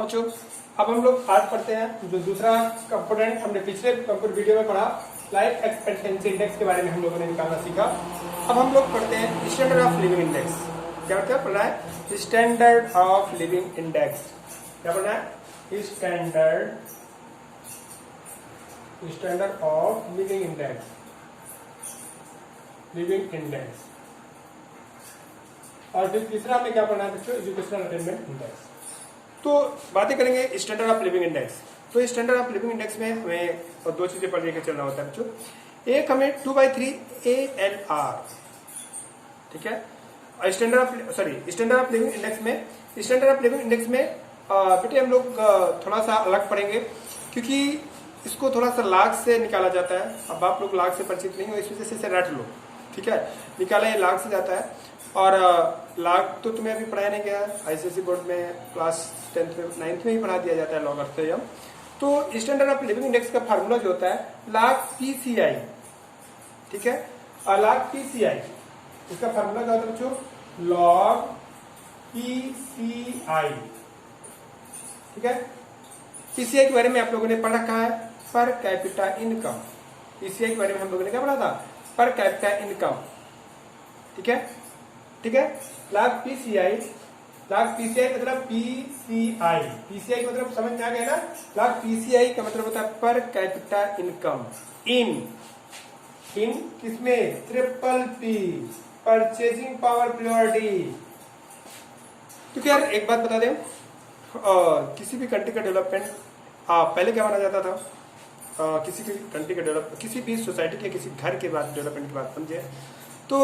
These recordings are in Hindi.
अब हम लोग आज पढ़ते हैं जो दूसरा कंपोनेंट हमने पिछले कंप्यूटर वीडियो में पढ़ा, लाइफ एक्सपेक्टेंसी इंडेक्स के बारे में हम लोगों ने निकालना सीखा। अब हम लोग पढ़ते हैं स्टैंडर्ड ऑफ लिविंग इंडेक्स। क्या मतलब पढ़ना है? Standard of living index. क्या पढ़ना है? Standard of living index, living index. और फिर तीसरा हमें क्या पढ़ना है बच्चों? Educational attainment index. तो बातें करेंगे स्टैंडर्ड ऑफ लिविंग इंडेक्स। तो स्टैंडर्ड ऑफ लिविंग इंडेक्स में हमें दो चीजें पढ़ के चलना होता है बच्चों। एक हमें 2/3 ALR, ठीक है। स्टैंडर्ड ऑफ लिविंग इंडेक्स में, स्टैंडर्ड ऑफ लिविंग इंडेक्स में बेटे हम लोग थोड़ा सा अलग पढ़ेंगे, क्योंकि इसको थोड़ा सा लाख से निकाला जाता है। अब आप लोग लाख से परिचित नहीं हो, इस वजह से रट लो, ठीक है। निकाला ये लाख से जाता है, और लाख तो तुम्हें अभी पढ़ाया नहीं गया, ICSE बोर्ड में क्लास 10th में 9th में ही पढ़ा दिया जाता है लॉग अर्थयम। तो स्टैंडर्ड ऑफ लिविंग इंडेक्स का फार्मूला जो होता है लाख PCI, ठीक है। और लाख PCI इसका फार्मूला क्या होता है बच्चों? लॉग PCI, ठीक है। PCI के बारे में आप लोगों ने पढ़ रखा है, पर कैपिटा इनकम। PCI के बारे में हम लोगों ने क्या पढ़ा था? पर कैपिटा इनकम, ठीक है, ठीक है। लाख PCI मतलब PCI का मतलब समझ में आ गया ना? लाख PCI का मतलब होता है पर कैपिटा इनकम। इन किसमें? PPP, purchasing power priority. तो क्या एक बात बता दें, किसी भी कंट्री का डेवलपमेंट पहले क्या माना जाता था? किसी भी कंट्री का डेवलप, किसी भी सोसाइटी के किसी घर के बाद डेवलपमेंट की बात समझे तो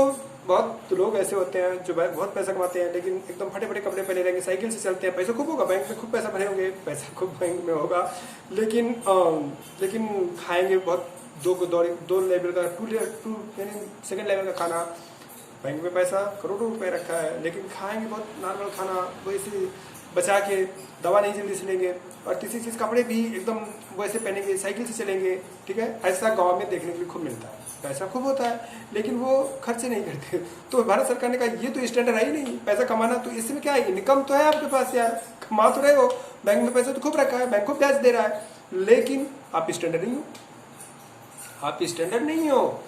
बहुत लोग ऐसे होते हैं जो बहुत पैसा कमाते हैं, लेकिन एकदम फटे फटे कपड़े पहने रहेंगे, साइकिल से चलते हैं, पैसा खूब होगा, बैंक में खूब पैसा भरे होंगे, पैसा खूब बैंक में होगा, लेकिन खाएंगे बहुत दो लेवल का, सेकंड लेवल का खाना। बैंक में पैसा करोड़ों रुपए रखा है, लेकिन खाएंगे बहुत नॉर्मल खाना, वैसे बचा के, दवा नहीं जल्दी से लेंगे, और किसी चीज कपड़े भी एकदम वैसे पहनेंगे, साइकिल से चलेंगे, ठीक है। ऐसा गांव में देखने के लिए खूब मिलता है, पैसा खूब होता है, लेकिन वो खर्चे नहीं करते। तो भारत सरकार ने कहा ये तो स्टैंडर्ड है ही नहीं, पैसा कमाना तो इसमें क्या है? इनकम तो है आपके पास यार, कमा तो रहे हो, बैंक में पैसा तो खूब रखा है, बैंक को ब्याज दे रहा है, लेकिन आप स्टैंडर्ड नहीं हो, आप स्टैंडर्ड नहीं हो।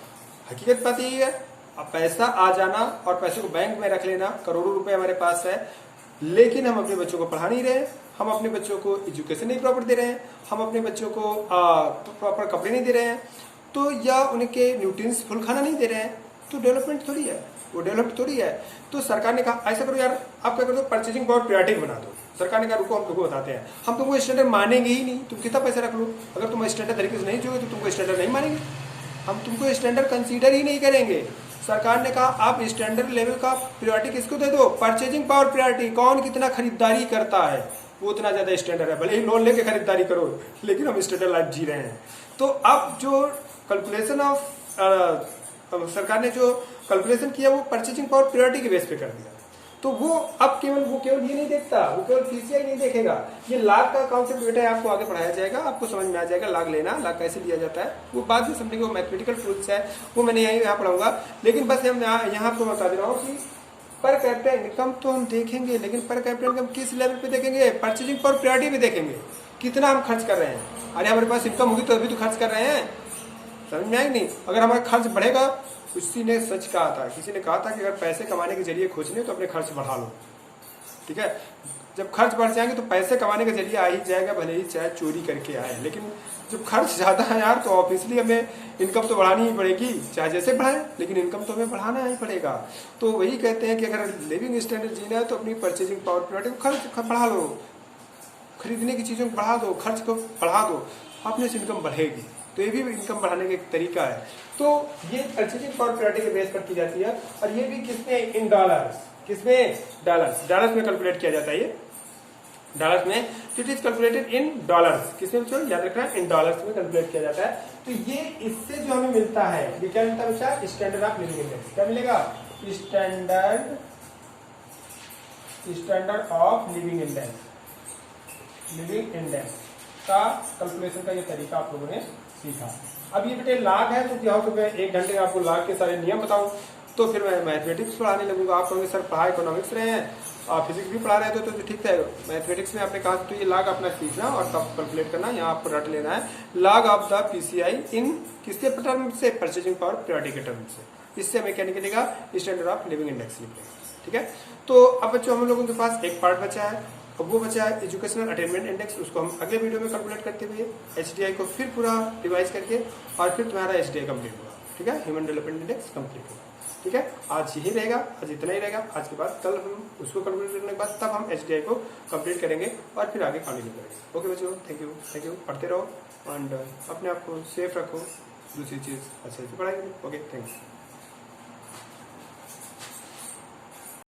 हकीकत बात यही है, अब पैसा आ जाना और पैसे को बैंक में रख लेना, करोड़ों रुपए हमारे पास है, लेकिन हम अपने बच्चों को पढ़ा नहीं रहे, हम अपने बच्चों को एजुकेशन नहीं प्रॉपर दे रहे हैं, हम अपने बच्चों को प्रॉपर कपड़े नहीं दे रहे हैं, तो या उनके न्यूट्रिएंट्स फुल खाना नहीं दे रहे हैं, तो डेवलपमेंट थोड़ी है, वो डेवलप थोड़ी है। तो सरकार ने कहा ऐसा करो यार, आप क्या कर दो, परचेजिंग पावर प्रायोरिटी बना दो। सरकार ने कहा रुको, हम तुमको बताते हैं, हम तुमको स्टैंडर्ड मानेंगे ही नहीं, तुम कितना पैसा रख लो, अगर तुम स्टैंडर्ड तरीके से नहीं जोगे तो तुमको स्टैंडर्ड नहीं मानेंगे, हम तुमको स्टैंडर्ड कंसीडर ही नहीं करेंगे। सरकार ने कहा आप स्टैंडर्ड लेवल का प्रायोरिटी किसको दे दो? Purchasing power priority. कौन कितना खरीदारी करता है वो उतना ज्यादा स्टैंडर्ड है, भले ही लोन लेके खरीदारी करो, लेकिन हम स्टैंडर्ड लाइफ जी रहे हैं। तो अब जो कैलकुलेशन ऑफ सरकार ने जो कैलकुलेशन किया वो परचेजिंग पावर प्रायोरिटी के बेस पे कर दिया। तो वो अब केवल ये नहीं देखता, वो केवल PCI नहीं देखेगा, ये लाख का कॉन्सेप्ट बेटा है, आपको आगे पढ़ाया जाएगा, आपको समझ में आ जाएगा लाख लेना, लाख कैसे लिया जाता है, वो बाद में समझेंगे, वो मैथमेटिकल टूल्स है, वो मैंने यहाँ पढ़ाऊंगा। लेकिन बस हम यहाँ आपको बता दे रहा हूँ कि पर कैपिटा इनकम तो हम देखेंगे, लेकिन पर कैपिटा इनकम किस लेवल पे देखेंगे? परचेजिंग पावर प्रायोरिटी पे देखेंगे, कितना हम खर्च कर रहे हैं। अरे हमारे पास इनकम होगी तो अभी तो खर्च कर रहे हैं, समझ में आएगी नहीं? अगर हमारा खर्च बढ़ेगा, किसी ने सच कहा था, किसी ने कहा था कि अगर पैसे कमाने के जरिए खोजने तो अपने खर्च बढ़ा लो, ठीक है। जब खर्च बढ़ जाएंगे तो पैसे कमाने का जरिए आ ही जाएगा, भले ही चाहे चोरी करके आए, लेकिन जब खर्च ज्यादा है यार तो ऑब्वियसली हमें इनकम तो बढ़ानी ही पड़ेगी, चाहे जैसे बढ़ाए, लेकिन इनकम तो हमें बढ़ाना ही पड़ेगा। तो वही कहते हैं कि अगर लिविंग स्टैंडर्ड जीना है तो अपनी परचेजिंग पावर प्रायोरिटी को खर्च बढ़ा लो, खरीदने की चीजों को बढ़ा दो, खर्च को बढ़ा दो, अपने से इनकम बढ़ेगी। तो ये भी इनकम बढ़ाने का एक तरीका है। तो ये परचेजिंग पावर प्रायोरिटी के बेस पर की जाती है, और ये भी किसमें? In dollars. किसमें? डॉलर्स में कैलकुलेट किया जाता है, ये डॉलर्स में, it is calculated in dollars. किसमें बच्चों? याद रखना, इन डॉलर्स में कैलकुलेट किया जाता है। तो ये इससे जो हमें मिलता है, ये क्या मिलता है बच्चा? Standard of living index. क्या मिलेगा? स्टैंडर्ड ऑफ लिविंग इंडेक्स का कैलकुलेशन का ये तरीका आप लोगों ने सीखा। अब ये बेटे लाख है, तो क्या हो, तो मैं 1 घंटे आपको लाख के सारे नियम बताऊं, तो फिर मैं मैथमेटिक्स पढ़ाने लगूंगा। आप कहोगे सर पढ़ा इकोनॉमिक्स रहे हैं, आप फिजिक्स भी पढ़ा रहे थे तो ठीक है, मैथमेटिक्स में आपने कहा तो ये log अपना सीखना और कब कैलकुलेट करना, यहाँ आपको रट लेना है log ऑफ द पीसीआई इन किसके टर्म से, परचेजिंग पावर प्रायोरिटी के टर्म से। इससे हमें क्या निकलेगा, स्टैंडर्ड ऑफ लिविंग इंडेक्स निकलेगा। ठीक है, तो अब बच्चों हम लोगों के पास एक पार्ट बचा है, अब वो बचा है एजुकेशनल अटेनमेंट इंडेक्स। उसको हम अगले वीडियो में कैलकुलेट करते हुए एचडीआई को फिर पूरा रिवाइज करके और फिर तुम्हारा एचडीआई कंप्लीट होगा। ठीक है, ह्यूमन डेवलपमेंट इंडेक्स कंप्लीट होगा। ठीक है, आज यही रहेगा, आज इतना ही रहेगा। आज के बाद कल हम उसको कंप्लीट करने के बाद तब हम एचडीआई को कंप्लीट करेंगे और फिर आगे कंटिन्यू करेंगे। ओके बच्चों, थैंक यू, पढ़ते रहो एंड अपने आप को सेफ रखो। दूसरी चीज अच्छे से पढ़ाई। Okay, thanks.